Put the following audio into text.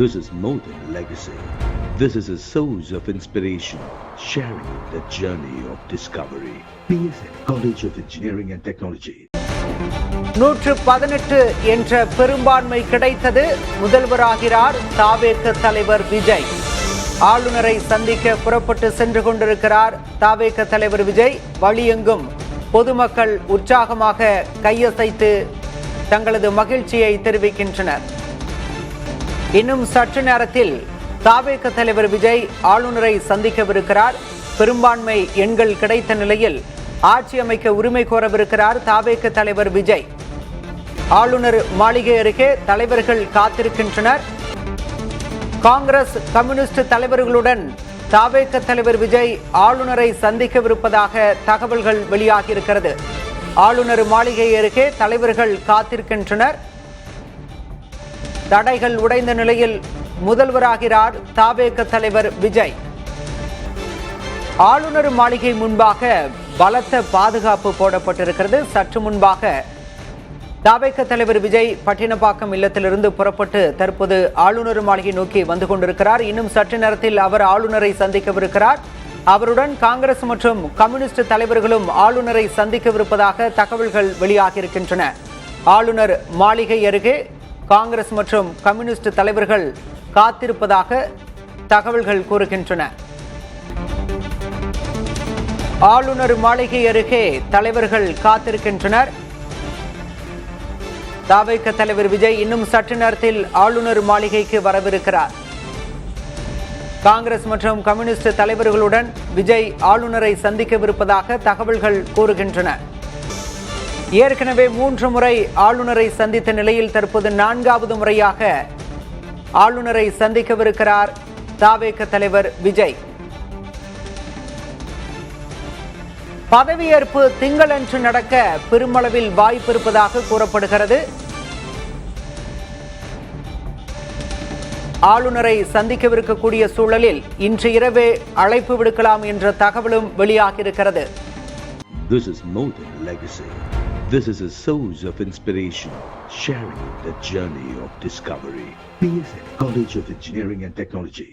This is more than legacy. This is a source of inspiration, sharing the journey of discovery. PSN College of Engineering and Technology. 118 என்ற பெரும்பான்மை கிடைத்தது. முதல்வராகிறார் தாவேக தலைவர் விஜய். ஆளுநரை சந்திக்க புறப்பட்டு சென்று கொண்டிருக்கிறார் தாவேக தலைவர் விஜய். வழியெங்கும் பொதுமக்கள் உற்சாகமாக கையசைத்து தங்களது மகிழ்ச்சியை தெரிவிக்கின்றனர். இன்னும் சற்று நேரத்தில் தாவேக தலைவர் விஜய் ஆளுநரை சந்திக்கவிருக்கிறார். பெரும்பான்மை எண்கள் கிடைத்த நிலையில் ஆட்சி அமைக்க உரிமை கோரவிருக்கிறார் தாவேக தலைவர் விஜய். ஆளுநர் மாளிகை அருகே தலைவர்கள் காத்திருக்கின்றனர். காங்கிரஸ் கம்யூனிஸ்ட் தலைவர்களுடன் தாவேக தலைவர் விஜய் ஆளுநரை சந்திக்கவிருப்பதாக தகவல்கள் வெளியாகியிருக்கிறது. ஆளுநர் மாளிகை அருகே தலைவர்கள் காத்திருக்கின்றனர். தடைகள் உடைந்த நிலையில் முதல்வராகிறார் தாவேக தலைவர் விஜய். ஆளுநர் மாளிகை முன்பாக பலத்த பாதுகாப்பு போடப்பட்டிருக்கிறது. சற்று முன்பாக தாவேக தலைவர் விஜய் பட்டினப்பாக்கம் இல்லத்திலிருந்து புறப்பட்டு தற்போது ஆளுநர் மாளிகை நோக்கி வந்து கொண்டிருக்கிறார். இன்னும் சற்று நேரத்தில் அவர் ஆளுநரை சந்திக்கவிருக்கிறார். அவருடன் காங்கிரஸ் மற்றும் கம்யூனிஸ்ட் தலைவர்களும் ஆளுநரை சந்திக்கவிருப்பதாக தகவல்கள் வெளியாகியிருக்கின்றன. ஆளுநர் மாளிகை அருகே காங்கிரஸ் மற்றும் கம்யூனிஸ்ட் தலைவர்கள் காத்திருப்பதாக தகவல்கள் கூறுகின்றன. ஆளுநர் மாளிகை அருகே தலைவர்கள் காத்திருக்கின்றனர். தாவேக தலைவர் விஜய் இன்னும் சற்று நேரத்தில் ஆளுநர் மாளிகைக்கு வரவிருக்கிறார். காங்கிரஸ் மற்றும் கம்யூனிஸ்ட் தலைவர்களுடன் விஜய் ஆளுநரை சந்திக்கவிருப்பதாக தகவல்கள் கூறுகின்றன. ஏற்கனவே 3 முறை ஆளுநரை சந்தித்த நிலையில் தற்போது 4வது முறையாக ஆளுநரை சந்திக்கவிருக்கிறார் தாவேக தலைவர் விஜய். பதவியேற்பு திங்களன்று நடக்க பெருமளவில் வாய்ப்பு இருப்பதாக கூறப்படுகிறது. ஆளுநரை சந்திக்கவிருக்கக்கூடிய சூழலில் இன்று இரவே அழைப்பு விடுக்கலாம் என்ற தகவலும் வெளியாகியிருக்கிறது. This is more than legacy. This is a source of inspiration, sharing the journey of discovery. PSN College of Engineering and Technology.